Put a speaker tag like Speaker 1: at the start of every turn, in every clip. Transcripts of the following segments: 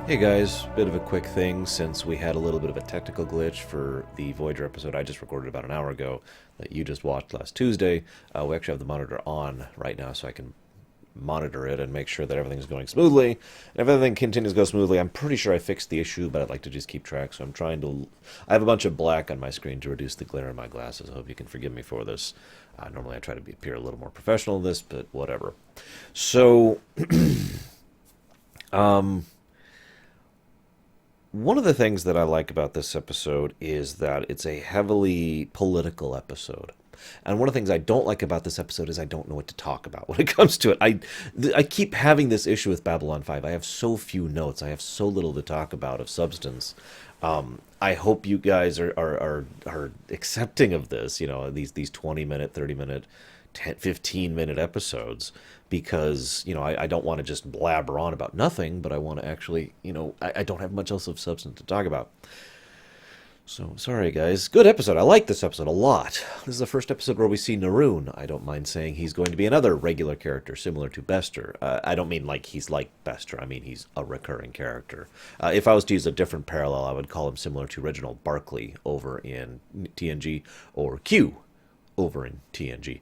Speaker 1: Hey guys, bit of a quick thing since we had a little bit of a technical glitch for the Voyager episode I just recorded about an hour ago that you just watched last Tuesday. We actually have the monitor on right now so I can monitor it and make sure that everything's going smoothly. And if everything continues to go smoothly, I'm pretty sure I fixed the issue, but I'd like to just keep track, so I'm trying to... I have a bunch of black on my screen to reduce the glare in my glasses. I hope you can forgive me for this. Normally I try to appear a little more professional in this, but whatever. So... One of the things that I like about this episode is that it's a heavily political episode. And one of the things I don't like about this episode is I don't know what to talk about when it comes to it. I keep having this issue with Babylon 5. I have so few notes. I have so little to talk about of substance. I hope you guys are accepting of this, these 20-minute, 30-minute, 15-minute episodes, because I don't want to just blabber on about nothing, but I want to actually, I don't have much else of substance to talk about. So sorry guys. Good episode. I like this episode a lot. This is the first episode where we see Naroon. I don't mind saying he's going to be another regular character similar to Bester. I don't mean like he's like Bester. I mean he's a recurring character. If I was to use a different parallel, I would call him similar to Reginald Barclay over in TNG, or Q over in TNG.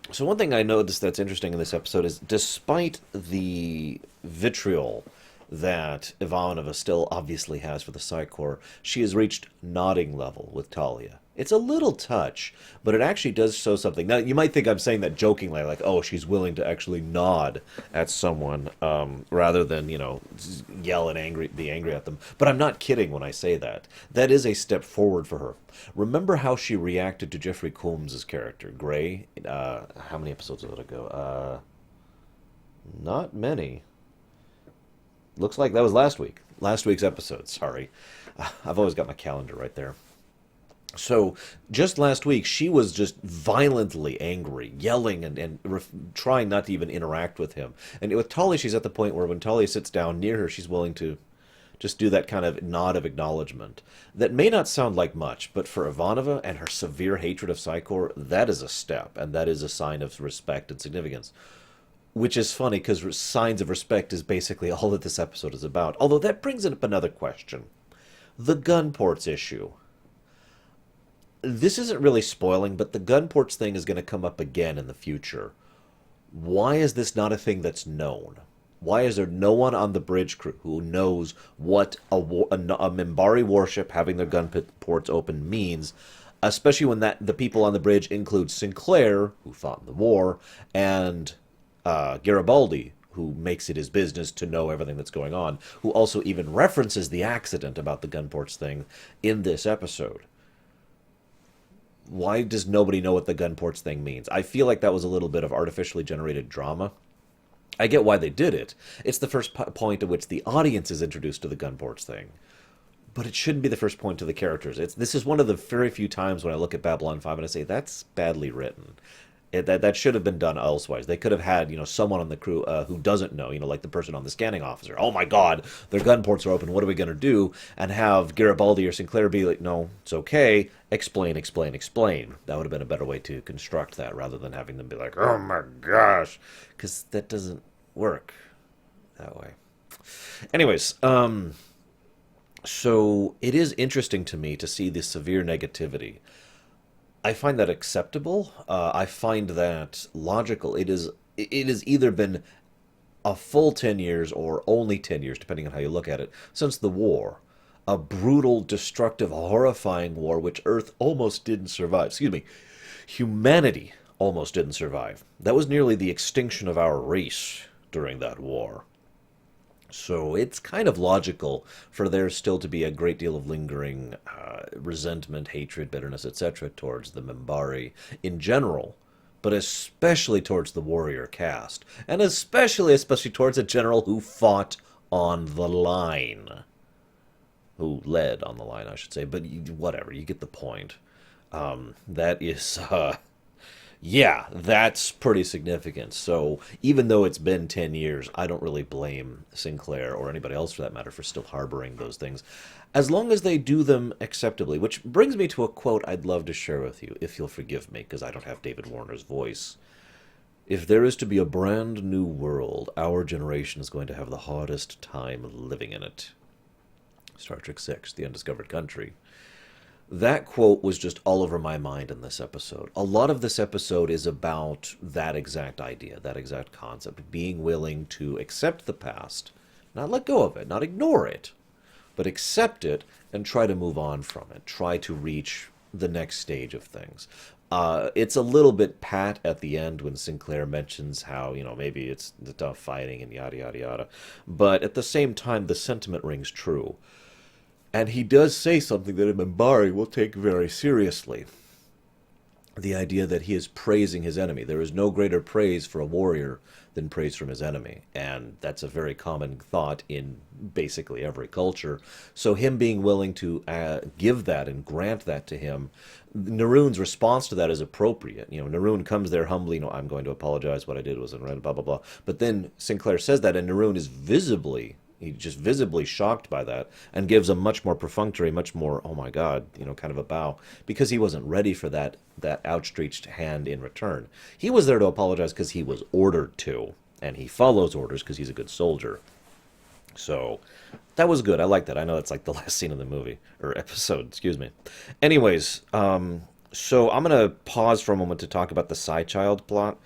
Speaker 1: So one thing I noticed that's interesting in this episode is, despite the vitriol that Ivanova still obviously has for the Psi Corps, she has reached nodding level with Talia. It's a little touch, but it actually does show something. Now, you might think I'm saying that jokingly, like, oh, she's willing to actually nod at someone rather than, yell and be angry at them. But I'm not kidding when I say that. That is a step forward for her. Remember how she reacted to Jeffrey Combs' character, Gray? How many episodes did it go? Not many. Looks like that was last week. Last week's episode, sorry. I've always got my calendar right there. So, just last week, she was just violently angry, yelling and trying not to even interact with him. And with Talia, she's at the point where when Talia sits down near her, she's willing to just do that kind of nod of acknowledgement. That may not sound like much, but for Ivanova and her severe hatred of Psi Corps, that is a step, and that is a sign of respect and significance. Which is funny, because signs of respect is basically all that this episode is about. Although that brings up another question. The gun ports issue. This isn't really spoiling, but the gun ports thing is going to come up again in the future. Why is this not a thing that's known? Why is there no one on the bridge crew who knows what a Minbari warship having their gun ports open means, especially when the people on the bridge include Sinclair, who fought in the war, and Garibaldi, who makes it his business to know everything that's going on, who also even references the accident about the gun ports thing in this episode. Why does nobody know what the gun ports thing means? I feel like that was a little bit of artificially generated drama. I get why they did it. It's the first point at which the audience is introduced to the gun ports thing. But it shouldn't be the first point to the characters. This is one of the very few times when I look at Babylon 5 and I say, that's badly written. That should have been done elsewise. They could have had, someone on the crew who doesn't know, like the person on the scanning officer. Oh my God, their gun ports are open. What are we going to do? And have Garibaldi or Sinclair be like, no, it's okay. Explain, explain, explain. That would have been a better way to construct that rather than having them be like, oh my gosh. Because that doesn't work that way. Anyways, so it is interesting to me to see this severe negativity. I find that acceptable. I find that logical. It has either been a full 10 years or only 10 years, depending on how you look at it, since the war. A brutal, destructive, horrifying war which Earth almost didn't survive. Excuse me. Humanity almost didn't survive. That was nearly the extinction of our race during that war. So it's kind of logical for there still to be a great deal of lingering resentment, hatred, bitterness, etc. towards the Minbari in general, but especially towards the warrior caste, and especially towards a general who fought on the line. Who led on the line, I should say, but whatever, you get the point. That is... Yeah, that's pretty significant. So even though it's been 10 years, I don't really blame Sinclair or anybody else for that matter for still harboring those things, as long as they do them acceptably. Which brings me to a quote I'd love to share with you, if you'll forgive me, because I don't have David Warner's voice. If there is to be a brand new world, our generation is going to have the hardest time living in it. Star Trek 6, The Undiscovered Country. That quote was just all over my mind in this episode. A lot of this episode is about that exact idea, that exact concept, being willing to accept the past, not let go of it, not ignore it, but accept it and try to move on from it, try to reach the next stage of things. It's a little bit pat at the end when Sinclair mentions how, maybe it's the tough fighting and yada, yada, yada. But at the same time, the sentiment rings true. And he does say something that Mbari will take very seriously. The idea that he is praising his enemy. There is no greater praise for a warrior than praise from his enemy. And that's a very common thought in basically every culture. So him being willing to give that and grant that to him, Naroon's response to that is appropriate. Naroon comes there humbly, I'm going to apologize, what I did wasn't right, blah, blah, blah. But then Sinclair says that, and Naroon is he's just visibly shocked by that and gives a much more perfunctory, much more, oh my God, kind of a bow, because he wasn't ready for that outstretched hand in return. He was there to apologize because he was ordered to, and he follows orders because he's a good soldier. So that was good. I like that. I know it's like the last scene of the movie, or episode, excuse me. Anyways, so I'm going to pause for a moment to talk about the Psychild plot.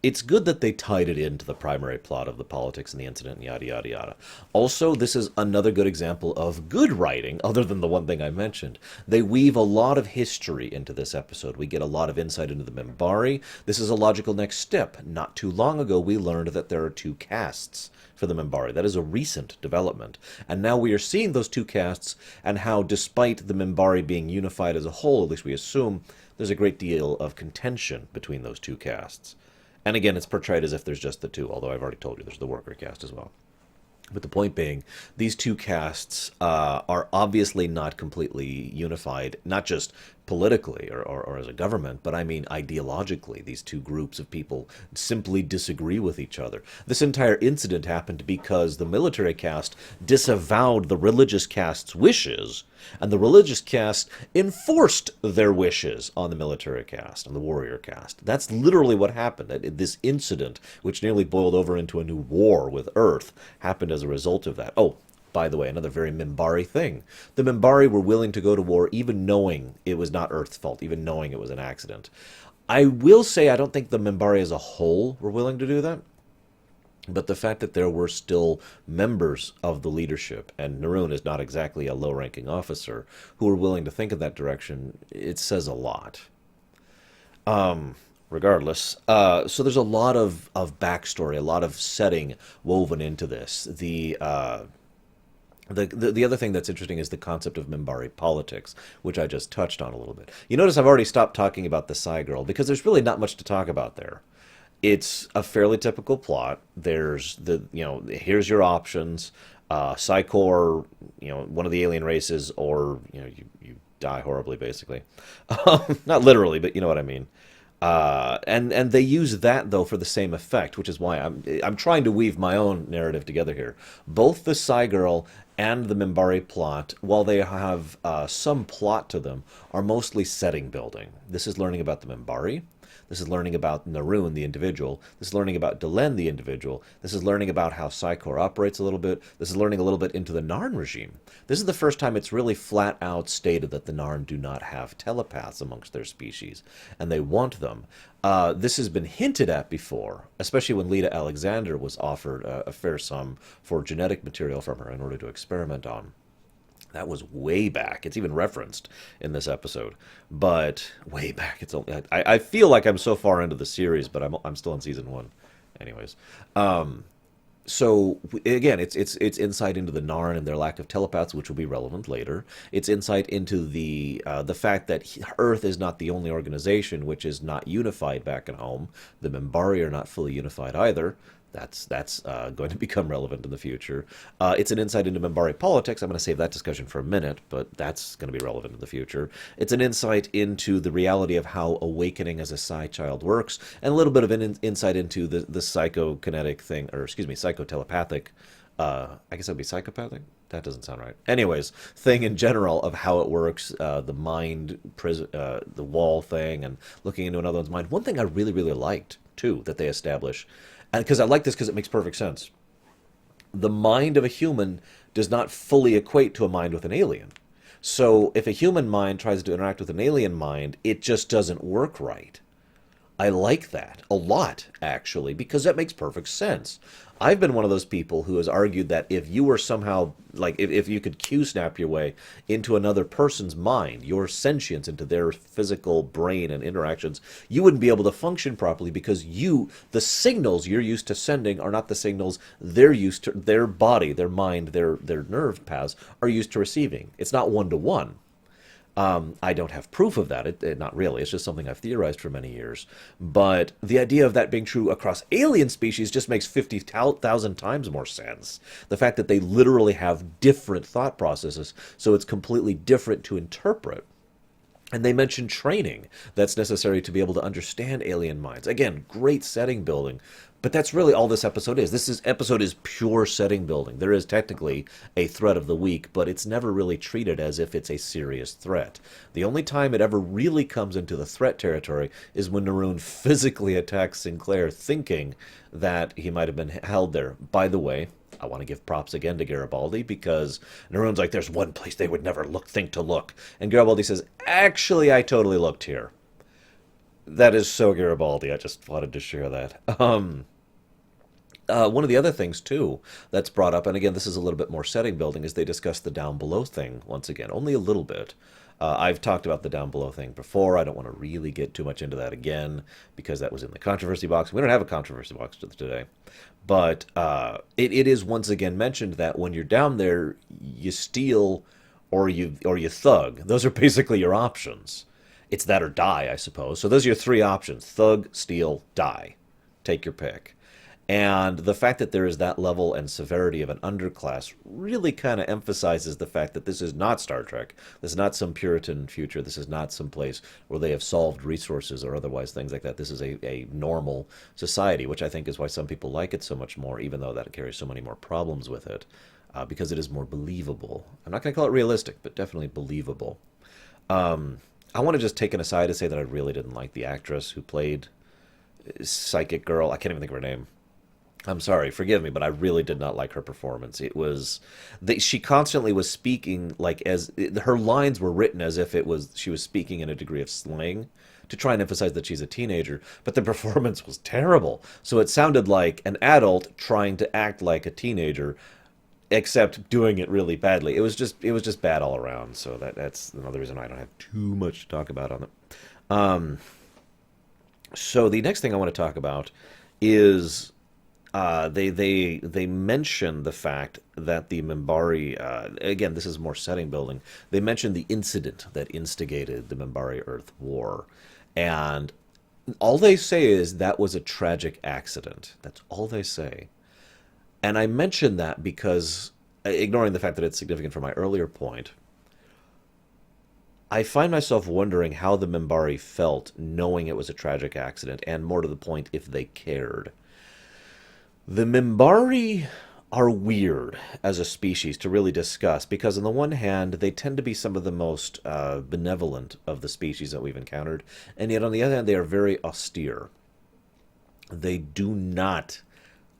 Speaker 1: It's good that they tied it into the primary plot of the politics and the incident and yada, yada, yada. Also, this is another good example of good writing, other than the one thing I mentioned. They weave a lot of history into this episode. We get a lot of insight into the Minbari. This is a logical next step. Not too long ago, we learned that there are two castes for the Minbari. That is a recent development. And now we are seeing those two castes and how, despite the Minbari being unified as a whole, at least we assume, there's a great deal of contention between those two castes. And again, it's portrayed as if there's just the two, although I've already told you there's the worker caste as well. But the point being, these two castes are obviously not completely unified, not just politically or as a government, but I mean ideologically. These two groups of people simply disagree with each other. This entire incident happened because the military caste disavowed the religious caste's wishes, and the religious caste enforced their wishes on the military caste, on the warrior caste. That's literally what happened. This incident, which nearly boiled over into a new war with Earth, happened as a result of that. Oh, by the way, another very Minbari thing. The Minbari were willing to go to war even knowing it was not Earth's fault, even knowing it was an accident. I will say I don't think the Minbari as a whole were willing to do that. But the fact that there were still members of the leadership, and Naroon is not exactly a low-ranking officer, who were willing to think in that direction, it says a lot. Regardless, so there's a lot of backstory, a lot of setting woven into this. The other thing that's interesting is the concept of Minbari politics, which I just touched on a little bit. You notice I've already stopped talking about the Psy Girl, because there's really not much to talk about there. It's a fairly typical plot. There's here's your options. Psychor, one of the alien races, or, you die horribly, basically. Not literally, but you know what I mean. And they use that though for the same effect, which is why I'm trying to weave my own narrative together here. Both the Psy Girl and the Minbari plot, while they have some plot to them, are mostly setting building. This is learning about the Minbari. This is learning about Naroon, the individual. This is learning about Delenn, the individual. This is learning about how Psychor operates a little bit. This is learning a little bit into the Narn regime. This is the first time it's really flat out stated that the Narn do not have telepaths amongst their species, and they want them. This has been hinted at before, especially when Lita Alexander was offered a fair sum for genetic material from her in order to experiment on. That was way back. It's even referenced in this episode, but way back. It's only I feel like I'm so far into the series, but I'm still in season 1. Anyways, so again, it's insight into the Narn and their lack of telepaths, which will be relevant later. It's insight into the fact that Earth is not the only organization which is not unified back at home. The Minbari are not fully unified either. That's going to become relevant in the future. It's an insight into Minbari politics. I'm going to save that discussion for a minute, but that's going to be relevant in the future. It's an insight into the reality of how awakening as a psi child works, and a little bit of an insight into the psychokinetic thing, or excuse me, psychotelepathic. I guess that would be psychopathic? That doesn't sound right. Anyways, thing in general of how it works, the mind, the wall thing, and looking into another one's mind. One thing I really, really liked too, that they establish. And because I like this because it makes perfect sense. The mind of a human does not fully equate to a mind with an alien. So if a human mind tries to interact with an alien mind, it just doesn't work right. I like that a lot, actually, because that makes perfect sense. I've been one of those people who has argued that if you were somehow, like, if you could Q snap your way into another person's mind, your sentience into their physical brain and interactions, you wouldn't be able to function properly because the signals you're used to sending are not the signals they're used to, their body, their mind, their nerve paths are used to receiving. It's not one to one. I don't have proof of that. Not really. It's just something I've theorized for many years. But the idea of that being true across alien species just makes 50,000 times more sense. The fact that they literally have different thought processes, so it's completely different to interpret. And they mention training that's necessary to be able to understand alien minds. Again, great setting building. But that's really all this episode is. This episode is pure setting building. There is technically a threat of the week, but it's never really treated as if it's a serious threat. The only time it ever really comes into the threat territory is when Naroon physically attacks Sinclair, thinking that he might have been held there. By the way, I want to give props again to Garibaldi, because Naroon's like, there's one place they would never think to look. And Garibaldi says, actually, I totally looked here. That is so Garibaldi. I just wanted to share that. One of the other things, too, that's brought up, and again, this is a little bit more setting building, is they discuss the down below thing once again, only a little bit. I've talked about the down below thing before. I don't want to really get too much into that again because that was in the controversy box. We don't have a controversy box today. But it is once again mentioned that when you're down there, you steal or you thug. Those are basically your options. It's that or die, I suppose. So those are your three options: thug, steal, die. Take your pick. And the fact that there is that level and severity of an underclass really kind of emphasizes the fact that this is not Star Trek. This is not some Puritan future. This is not some place where they have solved resources or otherwise things like that. This is a normal society, which I think is why some people like it so much more, even though that carries so many more problems with it, because it is more believable. I'm not going to call it realistic, but definitely believable. I want to just take an aside to say that I really didn't like the actress who played Psychic Girl. I can't even think of her name. I'm sorry, forgive me, but I really did not like her performance. It was she constantly was speaking like as her lines were written as if she was speaking in a degree of slang to try and emphasize that she's a teenager, but the performance was terrible. So it sounded like an adult trying to act like a teenager, except doing it really badly. It was just bad all around. So that's another reason I don't have too much to talk about on it. So the next thing I want to talk about is they mention the fact that the Minbari, again, this is more setting building. They mention the incident that instigated the Minbari Earth War, and all they say is that was a tragic accident. That's all they say. And I mention that because, ignoring the fact that it's significant for my earlier point, I find myself wondering how the Minbari felt knowing it was a tragic accident, and more to the point, if they cared. The Minbari are weird as a species to really discuss because, on the one hand, they tend to be some of the most benevolent of the species that we've encountered, and yet on the other hand, they are very austere. They do not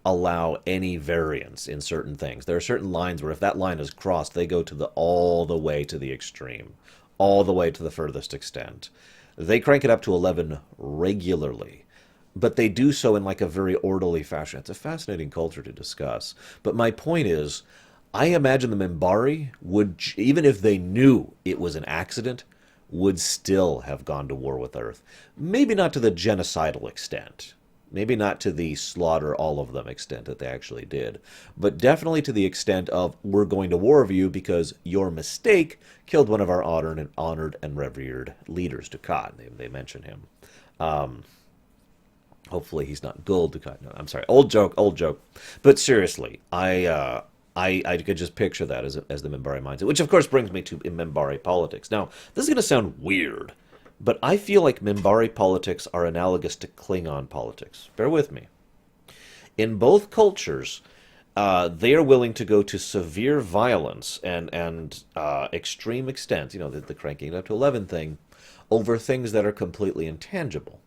Speaker 1: allow any variance in certain things. There are certain lines where if that line is crossed, they go to all the way to the extreme, all the way to the furthest extent. They crank it up to 11 regularly, but they do so in like a very orderly fashion. It's a fascinating culture to discuss. But my point is, I imagine the Minbari would, even if they knew it was an accident, would still have gone to war with Earth. Maybe not to the genocidal extent. Maybe not to the slaughter all of them extent that they actually did. But definitely to the extent of, we're going to war with you because your mistake killed one of our honored and revered leaders, Dukat. They mention him. Hopefully he's not Gul Dukat. No, I'm sorry. Old joke. But seriously, I could just picture that as the Minbari mindset, which of course brings me to Minbari politics. Now, this is going to sound weird, but I feel like Minbari politics are analogous to Klingon politics. Bear with me. In both cultures, they are willing to go to severe violence and extreme extent, the cranking it up to 11 thing, over things that are completely intangible.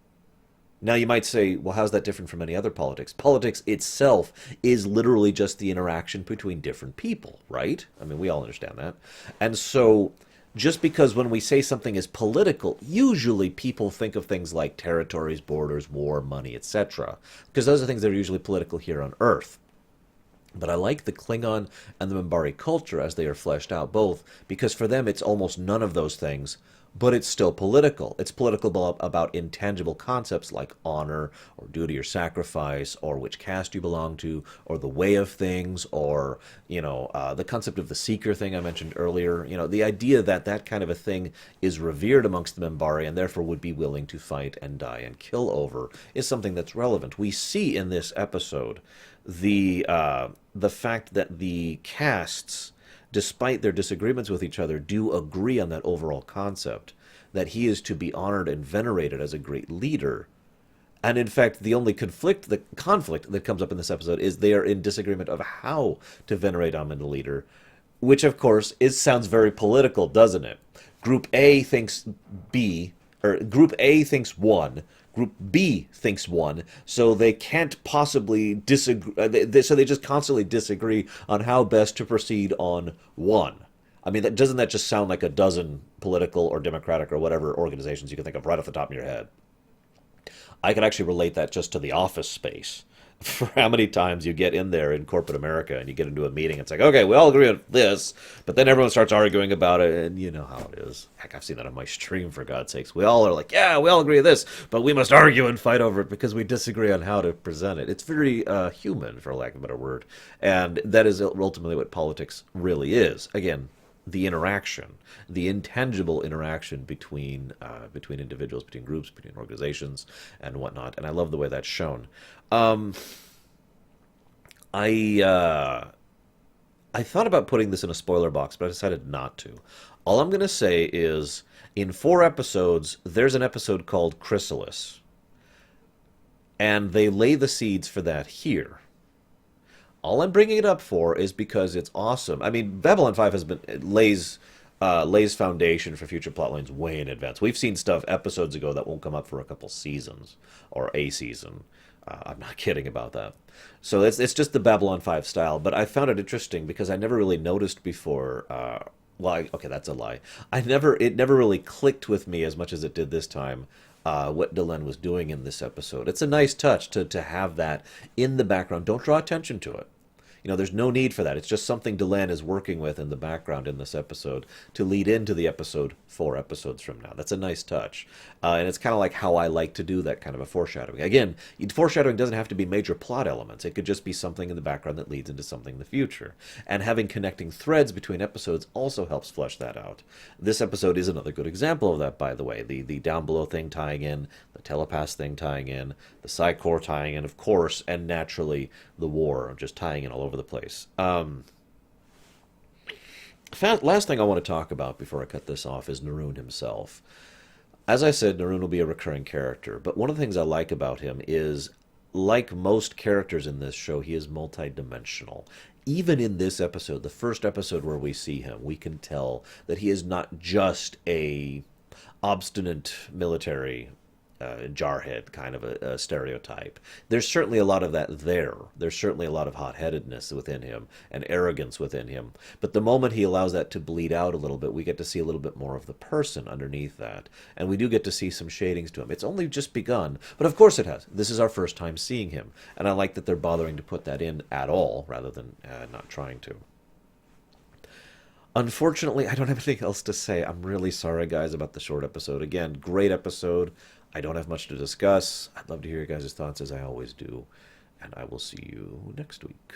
Speaker 1: Now you might say, well, how's that different from any other politics? Politics itself is literally just the interaction between different people, right? I mean, we all understand that. And so just because when we say something is political, usually people think of things like territories, borders, war, money, etc. Because those are things that are usually political here on Earth. But I like the Klingon and the Minbari culture as they are fleshed out, both because for them it's almost none of those things, but it's still political. It's political about intangible concepts like honor or duty or sacrifice or which caste you belong to or the way of things or, the concept of the seeker thing I mentioned earlier. The idea that that kind of a thing is revered amongst the Minbari and therefore would be willing to fight and die and kill over is something that's relevant. We see in this episode the fact that the castes, despite their disagreements with each other, do agree on that overall concept that he is to be honored and venerated as a great leader. And in fact, the conflict that comes up in this episode is they are in disagreement of how to venerate him as a leader, which of course sounds very political, doesn't it? Group A thinks B, or Group A thinks one, Group B thinks one, so they can't possibly disagree. So they just constantly disagree on how best to proceed on one. I mean, doesn't that just sound like a dozen political or democratic or whatever organizations you can think of right off the top of your head? I can actually relate that just to the office space. For how many times you get in there in corporate America and you get into a meeting, it's like, okay, we all agree on this, but then everyone starts arguing about it, and you know how it is. Heck, I've seen that on my stream, for God's sakes. We all are like, yeah, we all agree on this, but we must argue and fight over it because we disagree on how to present it. It's very human, for lack of a better word, and that is ultimately what politics really is. Again, the interaction, the intangible interaction between individuals, between groups, between organizations, and whatnot. And I love the way that's shown. Um, I thought about putting this in a spoiler box, but I decided not to. All I'm going to say is, in 4 episodes, there's an episode called Chrysalis, and they lay the seeds for that here. All I'm bringing it up for is because it's awesome. I mean, Babylon 5 has been lays foundation for future plotlines way in advance. We've seen stuff episodes ago that won't come up for a couple seasons or a season. I'm not kidding about that. So it's just the Babylon 5 style, but I found it interesting because I never really noticed before. Okay, that's a lie. It never really clicked with me as much as it did this time. What Delenn was doing in this episode. It's a nice touch to have that in the background. Don't draw attention to it. There's no need for that. It's just something Delenn is working with in the background in this episode to lead into the episode 4 episodes from now. That's a nice touch. And it's kind of like how I like to do that kind of a foreshadowing. Again, foreshadowing doesn't have to be major plot elements. It could just be something in the background that leads into something in the future. And having connecting threads between episodes also helps flesh that out. This episode is another good example of that, by the way. The down below thing tying in, the telepath thing tying in, the Psy-Core tying in, of course, and naturally the war just tying in all over the place. Last thing I want to talk about before I cut this off is Narun himself. As I said, Narun will be a recurring character, but one of the things I like about him is, like most characters in this show, he is multidimensional. Even in this episode, the first episode where we see him, we can tell that he is not just a obstinate military jarhead kind of a stereotype. There's certainly a lot of that there. There's certainly a lot of hot-headedness within him and arrogance within him. But the moment he allows that to bleed out a little bit, we get to see a little bit more of the person underneath that. And we do get to see some shadings to him. It's only just begun, but of course it has. This is our first time seeing him. And I like that they're bothering to put that in at all rather than not trying to. Unfortunately, I don't have anything else to say. I'm really sorry, guys, about the short episode. Again, great episode. I don't have much to discuss. I'd love to hear your guys' thoughts, as I always do. And I will see you next week.